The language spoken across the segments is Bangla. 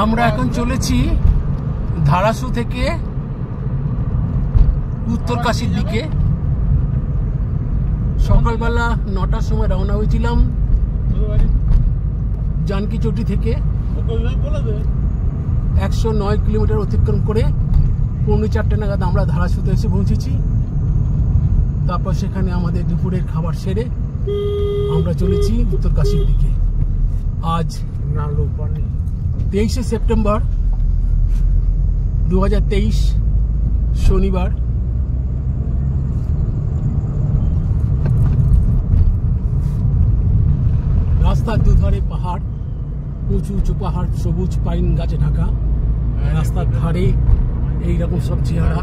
আমরা এখন চলেছি ধারাসু থেকে উত্তরকাশীর দিকে। সকালবেলা 9টার সময় রওনা হয়েছিলাম জানকী চটি থেকে। 109 কিলোমিটার অতিক্রম করে 4:45 নাগাদ আমরা ধারাসুতে এসে পৌঁছেছি। তারপর সেখানে আমাদের দুপুরের খাবার সেরে আমরা চলেছি উত্তরকাশীর দিকে। আজ 23শে সেপ্টেম্বর 2023 শনিবার। রাস্তার দুধারে পাহাড়, উঁচু উঁচু পাহাড়, সবুজ পাইন গাছে ঢাকা। রাস্তার ধারে এইরকম সব চেহারা,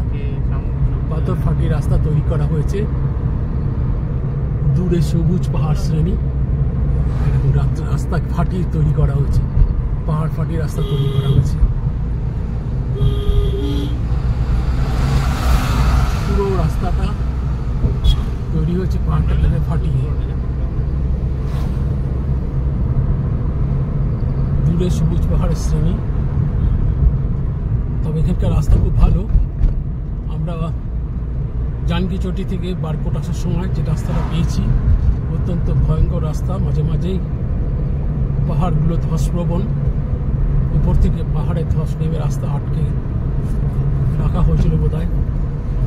পাথর ফাটিয়ে রাস্তা তৈরি করা হয়েছে। দূরে সবুজ পাহাড় শ্রেণী, এরকম রাস্তা ফাটিয়ে তৈরি করা হয়েছে, পাহাড় ফাটিয়ে রাস্তা তৈরি করা হয়েছে। পুরো রাস্তাটা তৈরি হয়েছে পাহাড়টাকে ফাটিয়ে। দূরে সবুজ পাহাড়ের শ্রেণী। তবে এখানকার রাস্তা খুব ভালো। আমরা জানকী চটি থেকে বারকোট আসার সময় যে রাস্তাটা পেয়েছি, অত্যন্ত ভয়ঙ্কর রাস্তা। মাঝে মাঝেই পাহাড়গুলো ধসপ্রবণ, উপর থেকে পাহাড়ে ধস নেমে রাস্তা আটকে রাখা হয়েছিল বোধহয়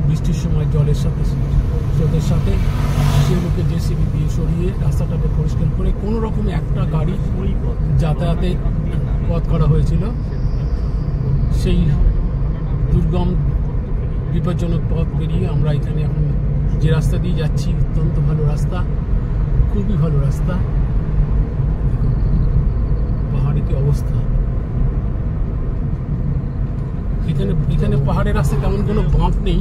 বৃষ্টির সময় জলের সাথে স্রোতের সাথে। সেগুলোকে জেসিবি দিয়ে সরিয়ে রাস্তাটাকে পরিষ্কার করে কোনো রকমে একটা গাড়ি যাতায়াতে পথ করা হয়েছিল। সেই দুর্গম বিপজ্জনক পথ পেরিয়ে আমরা এখানে এখন যে রাস্তা দিয়ে যাচ্ছি, অত্যন্ত ভালো রাস্তা, খুবই ভালো রাস্তা। পাহাড়ে কি অবস্থা! এখানে পাহাড়ের রাস্তায় তেমন কোনো বাঁক নেই,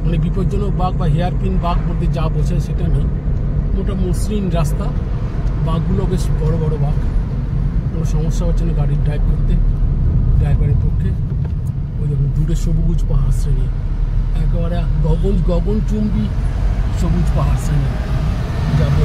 মানে বিপজ্জনক বাঁক বা হেয়ারপিন বাঁক বলতে যা বোঝায় সেটা নেই। মোটা মসৃণ রাস্তা, বাঁকগুলো বেশ বড় বড় বাঁক। কোনো সমস্যা হচ্ছে না গাড়ির ড্রাইভ করতে, ড্রাইভারের পক্ষে। ওই দেখুন দূরে সবুজ পাহাড় শ্রেণী, একেবারে গগনচুম্বী সবুজ পাহাড় শ্রেণী। যাবো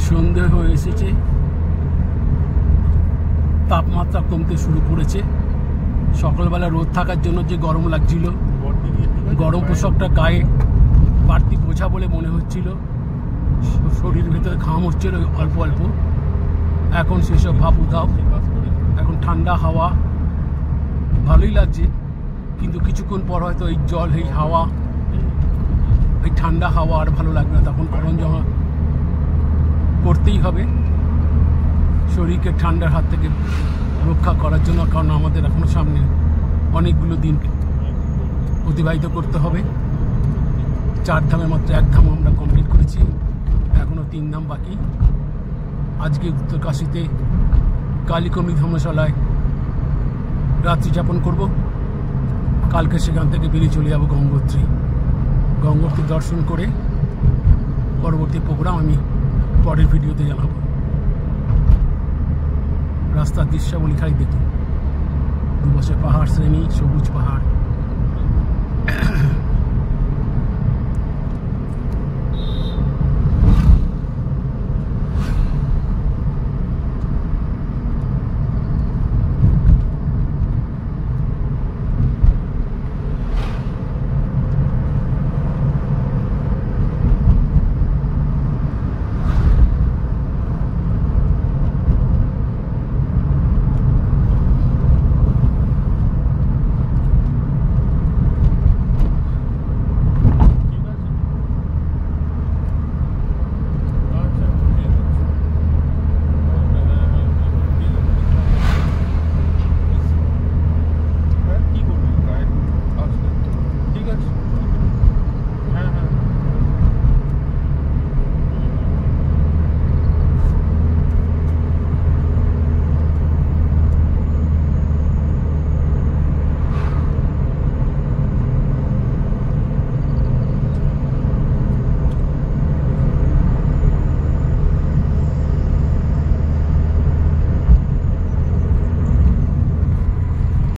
সন্ধ্যা হয়ে এসেছে, তাপমাত্রা কমতে শুরু করেছে। সকালবেলা রোদ থাকার জন্য যে গরম লাগছিল, গরম পোশাকটা গায়ে বাড়তি বোঝা বলে মনে হচ্ছিল, শরীরের ভিতরে ঘাম হচ্ছিল অল্প অল্প। এখন সেসব ভাব উধাও, এখন ঠান্ডা হাওয়া, ভালোই লাগছে। কিন্তু কিছুক্ষণ পর হয়তো এই জল, এই হাওয়া, এই ঠান্ডা হাওয়া আর ভালো লাগবে না। তখন গরম জমা করতেই হবে শরীরকে ঠান্ডার হাত থেকে রক্ষা করার জন্য, কারণ আমাদের এখনো সামনে অনেকগুলো দিন অতিবাহিত করতে হবে। 4 ধামের মাত্র 1 ধাম আমরা কমপ্লিট করেছি, এখনো 3 ধাম বাকি। আজকে উত্তরকাশীতে কালীকর্ণী ধর্মশালায় রাত্রি যাপন করব। কালকে সেখান থেকে বেরিয়ে চলে যাব গঙ্গোত্রী। গঙ্গোত্রী দর্শন করে পরবর্তী প্রোগ্রাম আমি পরের ভিডিওতে জানাবো। রাস্তার দৃশ্যাবলী খালি দেখুন, দুপাশে পাহাড় শ্রেণী, সবুজ পাহাড়।